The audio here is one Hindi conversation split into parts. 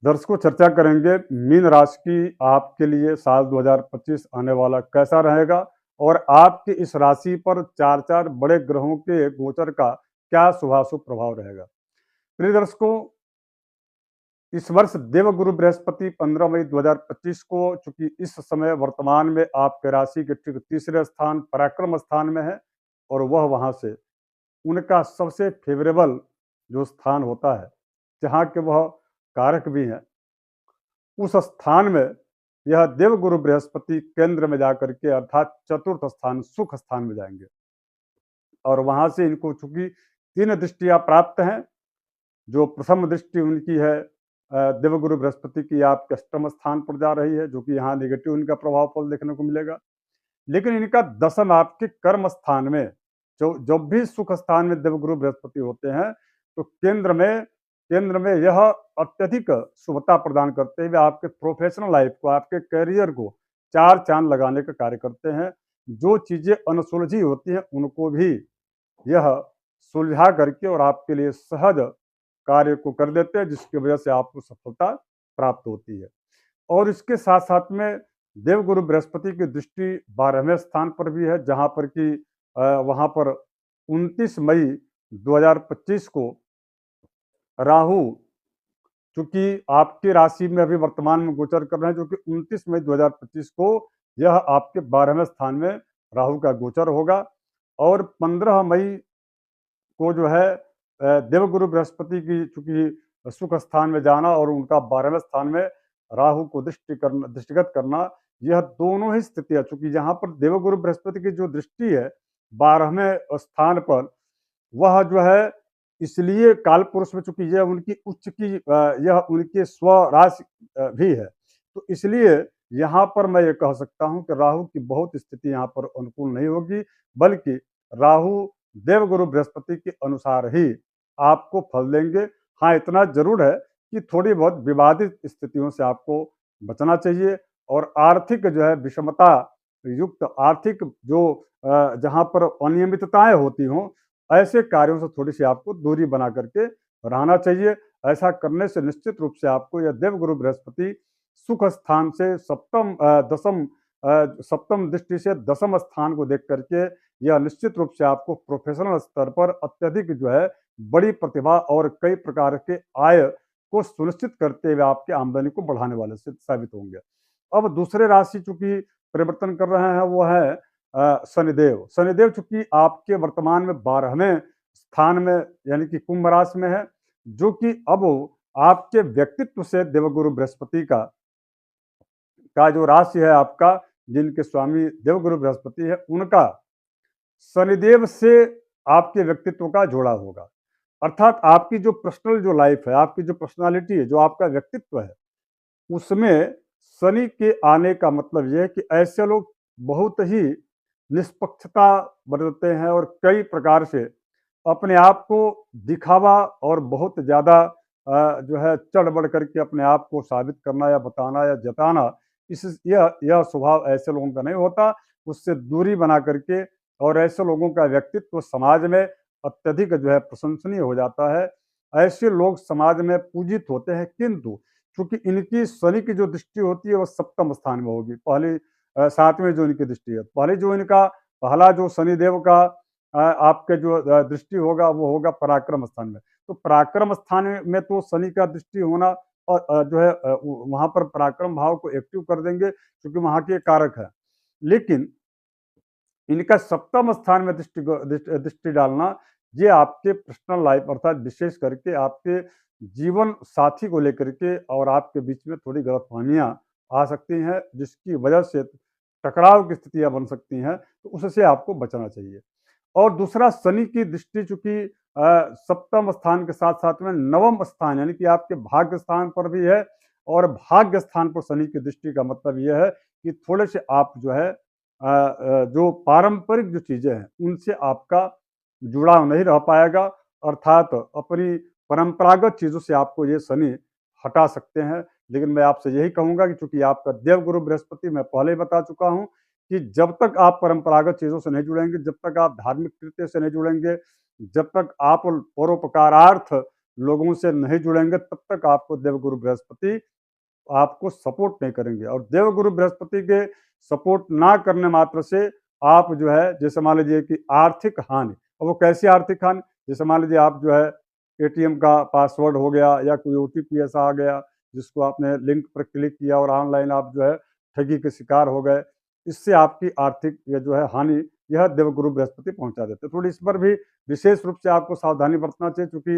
दर्शकों, चर्चा करेंगे मीन राशि की आपके लिए साल 2025 आने वाला कैसा रहेगा और आपकी इस राशि पर चार चार बड़े ग्रहों के गोचर का क्या शुभाशुभ प्रभाव रहेगा। प्रिय दर्शकों, इस वर्ष देवगुरु बृहस्पति 15 मई 2025 को चूंकि इस समय वर्तमान में आपके राशि के ठीक तीसरे स्थान पराक्रम स्थान में है और वह वहां से उनका सबसे फेवरेबल जो स्थान होता है, जहाँ के वह कारक भी हैं, उस स्थान में यह देवगुरु बृहस्पति केंद्र में जाकर के अर्थात चतुर्थ स्थान सुख स्थान में जाएंगे और वहां से इनको चूंकि तीन दृष्टियां प्राप्त हैं। जो प्रथम दृष्टि उनकी है देवगुरु बृहस्पति की आपके अष्टम स्थान पर जा रही है, जो कि यहाँ नेगेटिव इनका प्रभाव फल देखने को मिलेगा। लेकिन इनका दशम आपके कर्म स्थान में, जो जब भी सुख स्थान में देवगुरु बृहस्पति होते हैं तो केंद्र में यह अत्यधिक शुभता प्रदान करते हुए आपके प्रोफेशनल लाइफ को, आपके करियर को चार चांद लगाने का कार्य करते हैं। जो चीजें अनसुलझी होती हैं उनको भी यह सुलझा करके और आपके लिए सहज कार्य को कर देते हैं, जिसकी वजह से आपको सफलता प्राप्त होती है। और इसके साथ साथ में देवगुरु बृहस्पति की दृष्टि 12वें स्थान पर भी है, जहां पर कि वहां पर 29 मई 2025 को राहु, चूंकि आपकी राशि में अभी वर्तमान में गोचर कर रहे हैं, जो कि 29 मई 2025 को यह आपके 12वें स्थान में राहु का गोचर होगा। और 15 मई को जो है देवगुरु बृहस्पति की चूंकि सुख स्थान में जाना और उनका 12वें स्थान में राहु को दृष्टिगत करना, यह दोनों ही स्थितियां, चूंकि यहाँ पर देवगुरु बृहस्पति की जो दृष्टि है 12वें स्थान पर, वह जो है इसलिए काल पुरुष में, चूंकि यह उनकी उच्च की यह उनके स्व राशि भी है, तो इसलिए यहाँ पर मैं ये कह सकता हूँ कि राहु की बहुत स्थिति यहाँ पर अनुकूल नहीं होगी, बल्कि राहु देवगुरु बृहस्पति के अनुसार ही आपको फल देंगे। हाँ, इतना जरूर है कि थोड़ी बहुत विवादित स्थितियों से आपको बचना चाहिए और आर्थिक जो है विषमता युक्त आर्थिक जो जहाँ पर अनियमितताएं होती हों, ऐसे कार्यों से थोड़ी सी आपको दूरी बना करके रहना चाहिए। ऐसा करने से निश्चित रूप से आपको यह देवगुरु बृहस्पति सुख स्थान से सप्तम दृष्टि से दशम स्थान को देख करके यह निश्चित रूप से आपको प्रोफेशनल स्तर पर अत्यधिक जो है बड़ी प्रतिभा और कई प्रकार के आय को सुनिश्चित करते हुए आपकी आमदनी को बढ़ाने वाले से साबित होंगे। अब दूसरे राशि चूंकि परिवर्तन कर रहे हैं वो है शनिदेव चूंकि आपके वर्तमान में 12वें स्थान में यानी कि कुंभ राशि में है, जो कि अब आपके व्यक्तित्व से देवगुरु बृहस्पति का जो राशि है आपका, जिनके स्वामी देवगुरु बृहस्पति है, उनका शनिदेव से आपके व्यक्तित्व का जोड़ा होगा। अर्थात आपकी जो पर्सनल जो लाइफ है, आपकी जो पर्सनालिटी है, जो आपका व्यक्तित्व है, उसमें शनि के आने का मतलब यह है कि ऐसे लोग बहुत ही निष्पक्षता बरतते हैं और कई प्रकार से अपने आप को दिखावा और बहुत ज़्यादा जो है चढ़ बढ़ करके अपने आप को साबित करना या बताना या जताना, यह स्वभाव ऐसे लोगों का नहीं होता। उससे दूरी बना करके और ऐसे लोगों का व्यक्तित्व समाज में अत्यधिक जो है प्रशंसनीय हो जाता है। ऐसे लोग समाज में पूजित होते हैं, किंतु चूंकि इनकी शनि की जो दृष्टि होती है वह सप्तम स्थान में होगी। पहली 7वें जो इनकी दृष्टि है, पहला जो शनिदेव का आपके जो दृष्टि होगा वो होगा पराक्रम स्थान में। तो पराक्रम स्थान में तो शनि का दृष्टि होना और जो है वहां पर पराक्रम भाव को एक्टिव कर देंगे, क्योंकि वहां के कारक है। लेकिन इनका सप्तम स्थान में दृष्टि डालना, ये आपके पर्सनल लाइफ अर्थात विशेष करके आपके जीवन साथी को लेकर के और आपके बीच में थोड़ी गलतफहमियां आ सकती हैं, जिसकी वजह से टकराव की स्थितियां बन सकती हैं, तो उससे आपको बचना चाहिए। और दूसरा, शनि की दृष्टि चूंकि सप्तम स्थान के साथ साथ में नवम स्थान यानी कि आपके भाग्य स्थान पर भी है, और भाग्य स्थान पर शनि की दृष्टि का मतलब यह है कि थोड़े से आप जो है जो पारंपरिक जो चीजें हैं उनसे आपका जुड़ाव नहीं रह पाएगा, अर्थात अपनी परंपरागत चीजों से आपको ये शनि हटा सकते हैं। लेकिन मैं आपसे यही कहूंगा कि चूंकि आपका देवगुरु बृहस्पति, मैं पहले ही बता चुका हूं कि जब तक आप परंपरागत चीजों से नहीं जुड़ेंगे, जब तक आप धार्मिक कृत्य से नहीं जुड़ेंगे, जब तक आप परोपकारार्थ लोगों से नहीं जुड़ेंगे तब तक आपको देवगुरु बृहस्पति आपको सपोर्ट नहीं करेंगे। और देवगुरु बृहस्पति के सपोर्ट ना करने मात्र से आप जो है, जैसे मान लीजिए कि आर्थिक हानि, और वो कैसी आर्थिक हानि, जैसे मान लीजिए आप जो है एटीएम का पासवर्ड हो गया या कोई ओटीपी ऐसा आ गया जिसको आपने लिंक पर क्लिक किया और ऑनलाइन आप जो है ठगी के शिकार हो गए, इससे आपकी आर्थिक ये जो है हानि, यह देवगुरु बृहस्पति पहुंचा देते हैं। थोड़ी इस पर भी विशेष रूप से आपको सावधानी बरतना चाहिए, क्योंकि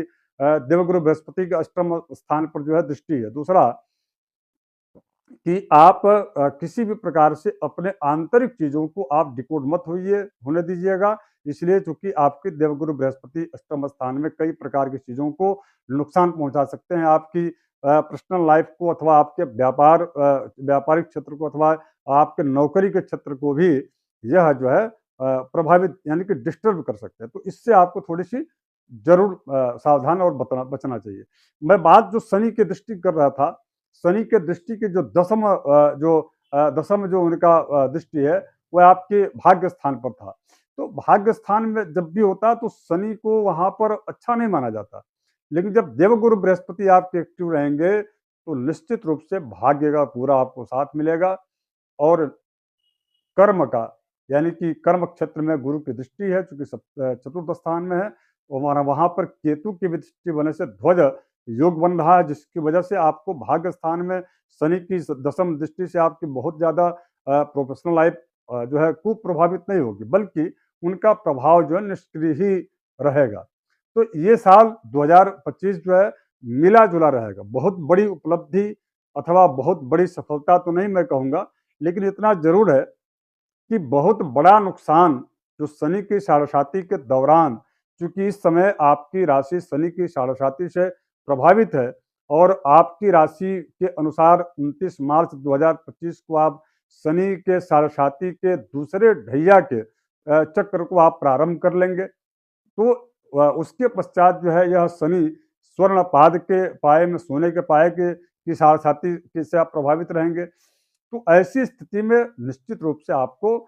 देवगुरु बृहस्पति के अष्टम स्थान पर जो है दृष्टि है। दूसरा कि आप किसी भी प्रकार से अपने आंतरिक चीज़ों को आप डिकोड मत होने दीजिएगा, इसलिए चूँकि आपके देवगुरु बृहस्पति अष्टम स्थान में कई प्रकार की चीज़ों को नुकसान पहुँचा सकते हैं। आपकी पर्सनल लाइफ़ को, अथवा आपके व्यापारिक क्षेत्र को, अथवा आपके नौकरी के क्षेत्र को भी यह जो है प्रभावित यानी कि डिस्टर्ब कर सकते हैं। तो इससे आपको थोड़ी-सी ज़रूर सावधान और बचना चाहिए। मैं बात जो शनि की दृष्टि कर रहा था, शनि के दृष्टि के जो दसम जो उनका दृष्टि है, वह आपके भाग्य स्थान पर था। तो भाग्य स्थान में जब भी होता है तो शनि को वहाँ पर अच्छा नहीं माना जाता। लेकिन जब देवगुरु बृहस्पति आपके एक्टिव रहेंगे, तो निश्चित रूप से भाग्य का पूरा आपको साथ मिलेगा। और कर्म का, यानी कि कर्म क्षेत्र में गुरु की दृष्टि है, चूँकि चतुर्थ स्थान में है, और वहाँ पर केतु की भी दृष्टि बनने से ध्वज योग बन रहा है, जिसकी वजह से आपको भाग्य स्थान में शनि की दसम दृष्टि से आपकी बहुत ज़्यादा प्रोफेशनल लाइफ जो है कुप्रभावित नहीं होगी, बल्कि उनका प्रभाव जो है निष्क्रिय ही रहेगा। तो ये साल 2025 जो है मिला-जुला रहेगा। बहुत बड़ी उपलब्धि अथवा बहुत बड़ी सफलता तो नहीं मैं कहूँगा, लेकिन इतना ज़रूर है कि बहुत बड़ा नुकसान जो शनि की साढ़ेसाती के दौरान, चूँकि इस समय आपकी राशि शनि की साढ़ेसाती से प्रभावित है, और आपकी राशि के अनुसार 29 मार्च 2025 को आप शनि के साढ़ेसाती के दूसरे ढैया के चक्र को आप प्रारंभ कर लेंगे। तो उसके पश्चात जो है यह शनि स्वर्ण पाद के पाए में, सोने के पाए के की साढ़ेसाती से आप प्रभावित रहेंगे। तो ऐसी स्थिति में निश्चित रूप से आपको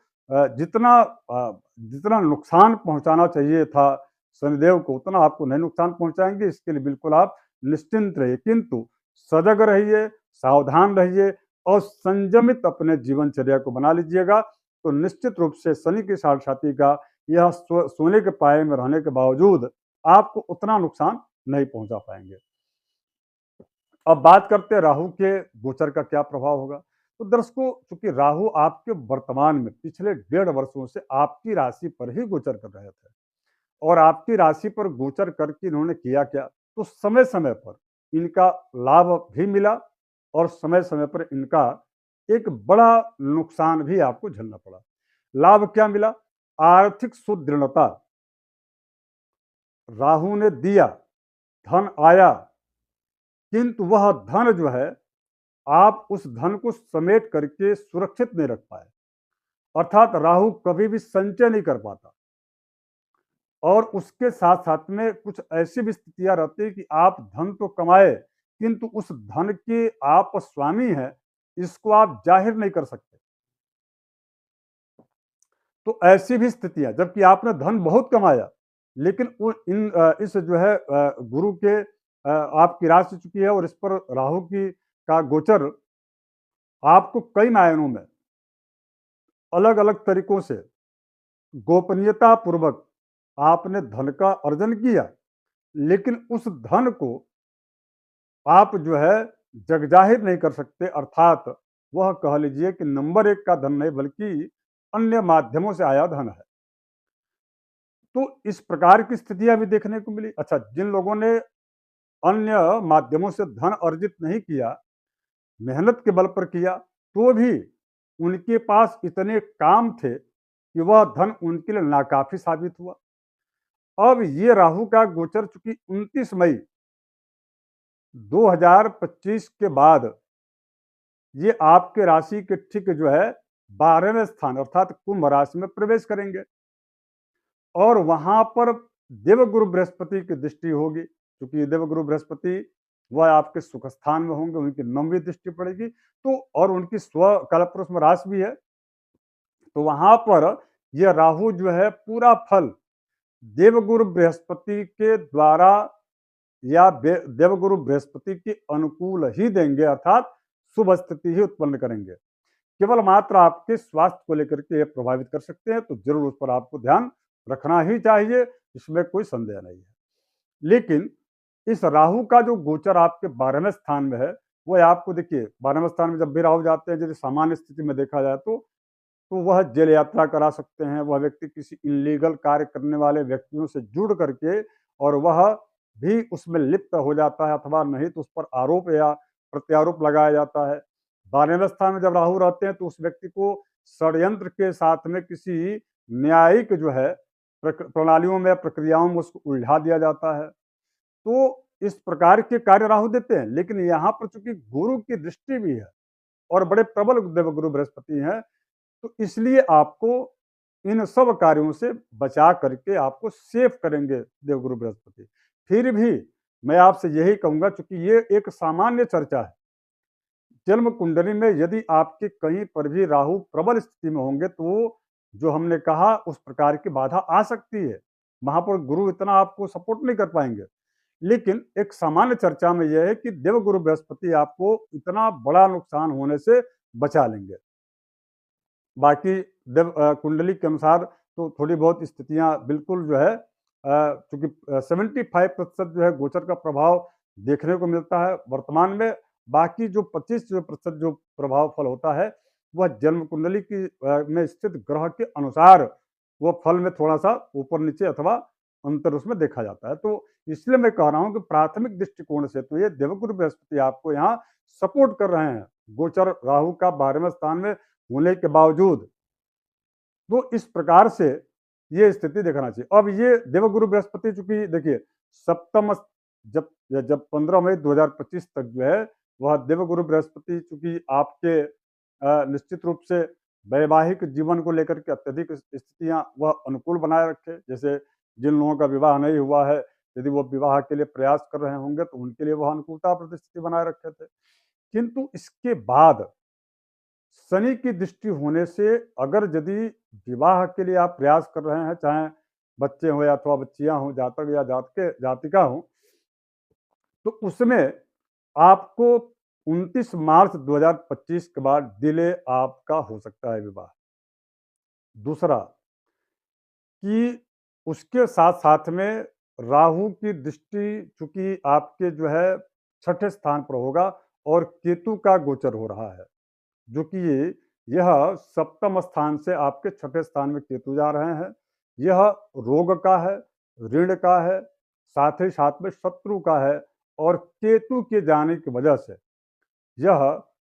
जितना नुकसान पहुंचाना चाहिए था शनिदेव को, उतना आपको नहीं नुकसान पहुंचाएंगे। इसके लिए बिल्कुल आप निश्चिंत रहिए, किंतु सजग रहिए, सावधान रहिए और संयमित अपने जीवनचर्या को बना लीजिएगा। तो निश्चित रूप से शनि की साढ़ेसाती का यह सोने के पाए में रहने के बावजूद आपको उतना नुकसान नहीं पहुंचा पाएंगे। अब बात करते हैं राहु के गोचर का क्या प्रभाव होगा। तो दर्शकों, चूंकि राहु आपके वर्तमान में पिछले 1.5 वर्षों से आपकी राशि पर ही गोचर कर रहे थे, और आपकी राशि पर गोचर करके इन्होंने किया क्या, तो समय समय पर इनका लाभ भी मिला, और समय समय पर इनका एक बड़ा नुकसान भी आपको झेलना पड़ा। लाभ क्या मिला? आर्थिक सुदृढ़ता राहु ने दिया, धन आया, किंतु वह धन जो है आप उस धन को समेट करके सुरक्षित नहीं रख पाए। अर्थात राहु कभी भी संचय नहीं कर पाता, और उसके साथ साथ में कुछ ऐसी भी स्थितियां रहती है कि आप धन तो कमाए, किंतु उस धन के आप स्वामी हैं, इसको आप जाहिर नहीं कर सकते। तो ऐसी भी स्थितियां, जबकि आपने धन बहुत कमाया, लेकिन इस जो है गुरु के आपकी राशि चुकी है, और इस पर राहु की का गोचर आपको कई मायनों में अलग अलग तरीकों से गोपनीयता पूर्वक आपने धन का अर्जन किया, लेकिन उस धन को आप जो है जग जाहिर नहीं कर सकते। अर्थात वह कह लीजिए कि नंबर 1 का धन नहीं, बल्कि अन्य माध्यमों से आया धन है। तो इस प्रकार की स्थितियां भी देखने को मिली। अच्छा, जिन लोगों ने अन्य माध्यमों से धन अर्जित नहीं किया, मेहनत के बल पर किया, तो भी उनके पास इतने काम थे कि वह धन उनके लिए नाकाफी साबित हुआ। अब ये राहु का गोचर चूंकि 29 मई 2025 के बाद ये आपके राशि के ठीक जो है 12वें स्थान अर्थात कुंभ राशि में प्रवेश करेंगे, और वहां पर देवगुरु बृहस्पति की दृष्टि होगी। क्योंकि देवगुरु बृहस्पति वह आपके सुख स्थान में होंगे, उनकी 9वीं दृष्टि पड़ेगी, तो और उनकी स्व कालपुरुष में राशि भी है। तो वहां पर यह राहु जो है पूरा फल देवगुरु बृहस्पति के द्वारा या देवगुरु बृहस्पति के अनुकूल ही देंगे, अर्थात शुभ स्थिति ही उत्पन्न करेंगे। केवल मात्र आपके स्वास्थ्य को लेकर के ये प्रभावित कर सकते हैं, तो जरूर उस पर आपको ध्यान रखना ही चाहिए, इसमें कोई संदेह नहीं है। लेकिन इस राहु का जो गोचर आपके 12वें स्थान में है, वो आपको देखिए 12वें स्थान में जब भी राहु जाते हैं, यदि सामान्य स्थिति में देखा जाए तो वह जेल यात्रा करा सकते हैं। वह व्यक्ति किसी इलीगल कार्य करने वाले व्यक्तियों से जुड़ करके और वह भी उसमें लिप्त हो जाता है, अथवा नहीं तो उस पर आरोप या प्रत्यारोप लगाया जाता है। 12वें स्थान में जब राहु रहते हैं तो उस व्यक्ति को षड्यंत्र के साथ में किसी न्यायिक जो है प्रणालियों में, प्रक्रियाओं में उसको उलझा दिया जाता है। तो इस प्रकार के कार्य राहु देते हैं। लेकिन यहाँ पर चूंकि गुरु की दृष्टि भी है और बड़े प्रबल देवगुरु बृहस्पति हैं, तो इसलिए आपको इन सब कार्यों से बचा करके आपको सेफ करेंगे देवगुरु बृहस्पति। फिर भी मैं आपसे यही कहूंगा, चूंकि ये एक सामान्य चर्चा है, जन्म कुंडली में यदि आपके कहीं पर भी राहु प्रबल स्थिति में होंगे तो जो हमने कहा उस प्रकार की बाधा आ सकती है। वहां पर गुरु इतना आपको सपोर्ट नहीं कर पाएंगे। लेकिन एक सामान्य चर्चा में यह है कि देवगुरु बृहस्पति आपको इतना बड़ा नुकसान होने से बचा लेंगे। बाकी देव कुंडली के अनुसार तो थोड़ी बहुत स्थितियां बिल्कुल जो है, चूंकि 75% जो है गोचर का प्रभाव देखने को मिलता है वर्तमान में। बाकी जो 25% जो प्रभाव फल होता है वह जन्म कुंडली की में स्थित ग्रह के अनुसार वो फल में थोड़ा सा ऊपर नीचे अथवा अंतर उसमें देखा जाता है। तो इसलिए मैं कह रहा हूं कि प्राथमिक दृष्टिकोण से तो ये देवगुरु बृहस्पति आपको यहाँ सपोर्ट कर रहे हैं, गोचर राहु का 12वें स्थान में होने के बावजूद। तो इस प्रकार से ये स्थिति देखना चाहिए। अब ये देवगुरु बृहस्पति चूंकि देखिए सप्तम, जब जब 15 मई 2025 तक जो है वह देवगुरु बृहस्पति चूंकि आपके निश्चित रूप से वैवाहिक जीवन को लेकर के अत्यधिक स्थितियां वह अनुकूल बनाए रखे। जैसे जिन लोगों का विवाह नहीं हुआ है, यदि वो विवाह के लिए प्रयास कर रहे होंगे तो उनके लिए वह अनुकूलता परिस्थिति बनाए रखे थे। किंतु इसके बाद शनि की दृष्टि होने से अगर यदि विवाह के लिए आप प्रयास कर रहे हैं, चाहे बच्चे हो या अथवा बच्चियां हो, जातक या जातिका हो, तो उसमें आपको 29 मार्च 2025 के बाद डिले आपका हो सकता है विवाह। दूसरा कि उसके साथ साथ में राहु की दृष्टि चूंकि आपके जो है 6ठे स्थान पर होगा और केतु का गोचर हो रहा है, जो कि यह सप्तम स्थान से आपके 6ठे स्थान में केतु जा रहे हैं। यह रोग का है, ऋण का है, साथ ही साथ में शत्रु का है। और केतु के जाने की वजह से यह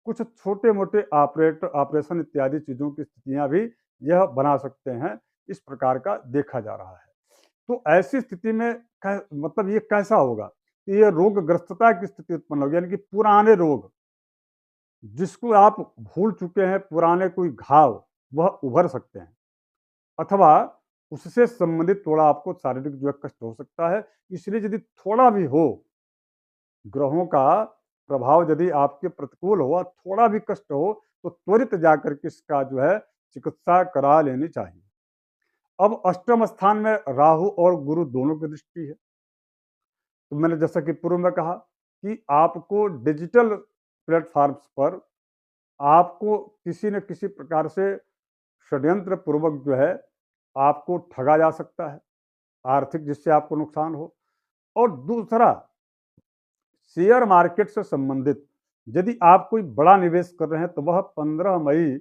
कुछ छोटे मोटे ऑपरेशन इत्यादि चीज़ों की स्थितियां भी यह बना सकते हैं, इस प्रकार का देखा जा रहा है। तो ऐसी स्थिति में मतलब ये कैसा होगा कि ये रोगग्रस्तता की स्थिति उत्पन्न होगी, यानी कि पुराने रोग जिसको आप भूल चुके हैं, पुराने कोई घाव वह उभर सकते हैं, अथवा उससे संबंधित थोड़ा आपको शारीरिक जो है कष्ट हो सकता है। इसलिए यदि थोड़ा भी हो, ग्रहों का प्रभाव यदि आपके प्रतिकूल हो, थोड़ा भी कष्ट हो, तो त्वरित जाकर के इसका जो है चिकित्सा करा लेनी चाहिए। अब अष्टम स्थान में राहु और गुरु दोनों की दृष्टि है। तो मैंने जैसा कि पूर्व में कहा कि आपको डिजिटल प्लेटफॉर्म्स पर आपको किसी न किसी प्रकार से षड्यंत्र पूर्वक जो है आपको ठगा जा सकता है, आर्थिक जिससे आपको नुकसान हो। और दूसरा, शेयर मार्केट से संबंधित यदि आप कोई बड़ा निवेश कर रहे हैं तो वह 15 मई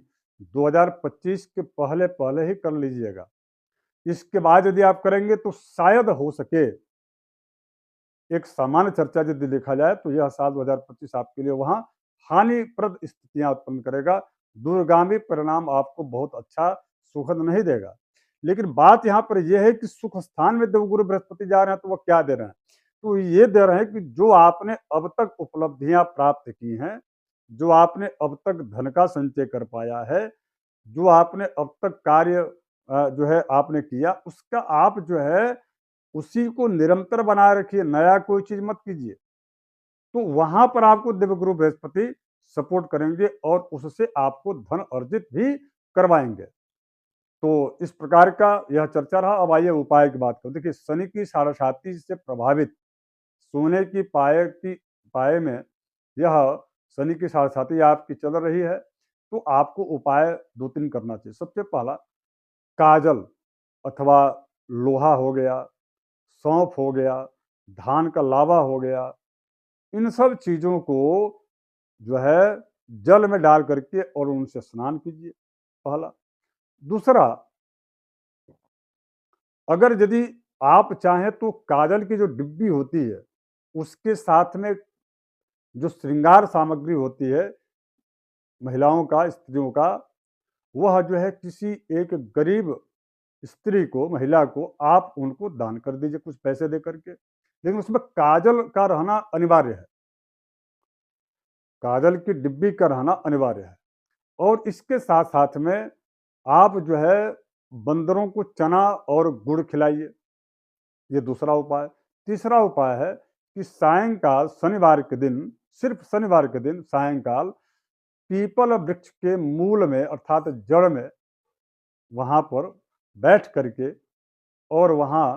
2025 के पहले पहले ही कर लीजिएगा। इसके बाद यदि आप करेंगे तो शायद हो सके, एक सामान्य चर्चा यदि देखा जाए तो यह साल 2025 आपके लिए वहां हानिप्रद स्थितियां उत्पन्न करेगा। दूरगामी परिणाम आपको बहुत अच्छा सुखद नहीं देगा। लेकिन बात यहाँ पर यह है कि सुख स्थान में देवगुरु बृहस्पति जा रहे हैं तो वह क्या दे रहे हैं? तो ये दे रहे हैं कि जो आपने अब तक उपलब्धियां प्राप्त की हैं, जो आपने अब तक धन का संचय कर पाया है, जो आपने अब तक कार्य जो है आपने किया, उसका आप जो है उसी को निरंतर बनाए रखिए, नया कोई चीज मत कीजिए। तो वहां पर आपको देवगुरु बृहस्पति सपोर्ट करेंगे और उससे आपको धन अर्जित भी करवाएंगे। तो इस प्रकार का यह चर्चा रहा। अब आइए उपाय की बात करें। देखिए, शनि की साढ़ेसाती से प्रभावित सोने की पाए में यह शनि की साढ़े आपकी चल रही है, तो आपको उपाय 2-3 करना चाहिए। सबसे पहला, काजल अथवा लोहा हो गया, सौंफ हो गया, धान का लावा हो गया, इन सब चीज़ों को जो है जल में डाल करके और उनसे स्नान कीजिए, पहला। दूसरा, अगर यदि आप चाहें तो काजल की जो डिब्बी होती है, उसके साथ में जो श्रृंगार सामग्री होती है महिलाओं का, स्त्रियों का, वह जो है किसी एक गरीब स्त्री को, महिला को आप उनको दान कर दीजिए कुछ पैसे दे करके। लेकिन उसमें काजल का रहना अनिवार्य है, काजल की डिब्बी का रहना अनिवार्य है। और इसके साथ-साथ में आप जो है बंदरों को चना और गुड़ खिलाइए, ये दूसरा उपाय। तीसरा उपाय है कि सायंकाल शनिवार के दिन, सिर्फ शनिवार के दिन सायंकाल पीपल वृक्ष के मूल में अर्थात जड़ में वहाँ पर बैठ करके और वहाँ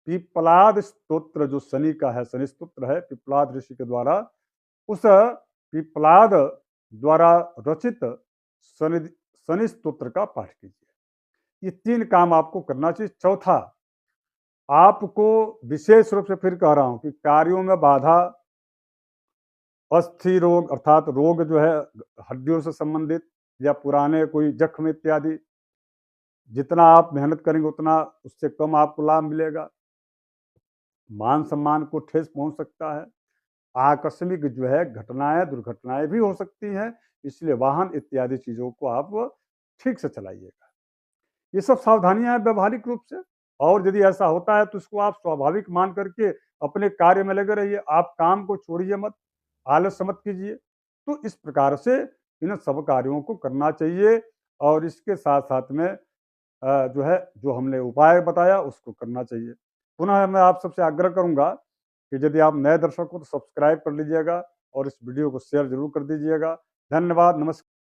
पिप्पलाद स्तोत्र जो शनि का है, शनि स्तोत्र है, पिप्पलाद ऋषि के द्वारा, उस पिप्पलाद द्वारा रचित शनि शनि स्तोत्र का पाठ कीजिए। ये 3 काम आपको करना चाहिए। चौथा, आपको विशेष रूप से फिर कह रहा हूँ कि कार्यों में बाधा, अस्थि रोग अर्थात रोग जो है हड्डियों से संबंधित या पुराने कोई जख्म इत्यादि, जितना आप मेहनत करेंगे उतना उससे कम आपको लाभ मिलेगा। मान सम्मान को ठेस पहुंच सकता है। आकस्मिक जो है घटनाएं, दुर्घटनाएं भी हो सकती हैं, इसलिए वाहन इत्यादि चीज़ों को आप ठीक से चलाइएगा। ये सब सावधानियां हैं व्यवहारिक रूप से। और यदि ऐसा होता है तो इसको आप स्वाभाविक मान करके अपने कार्य में लगे रहिए। आप काम को छोड़िए मत, आलस्य मत कीजिए। तो इस प्रकार से इन सब कार्यों को करना चाहिए और इसके साथ-साथ में जो है, जो हमने उपाय बताया उसको करना चाहिए। पुनः मैं आप सबसे आग्रह करूँगा कि यदि आप नए दर्शक हो तो सब्सक्राइब कर लीजिएगा और इस वीडियो को शेयर ज़रूर कर दीजिएगा। धन्यवाद, नमस्कार।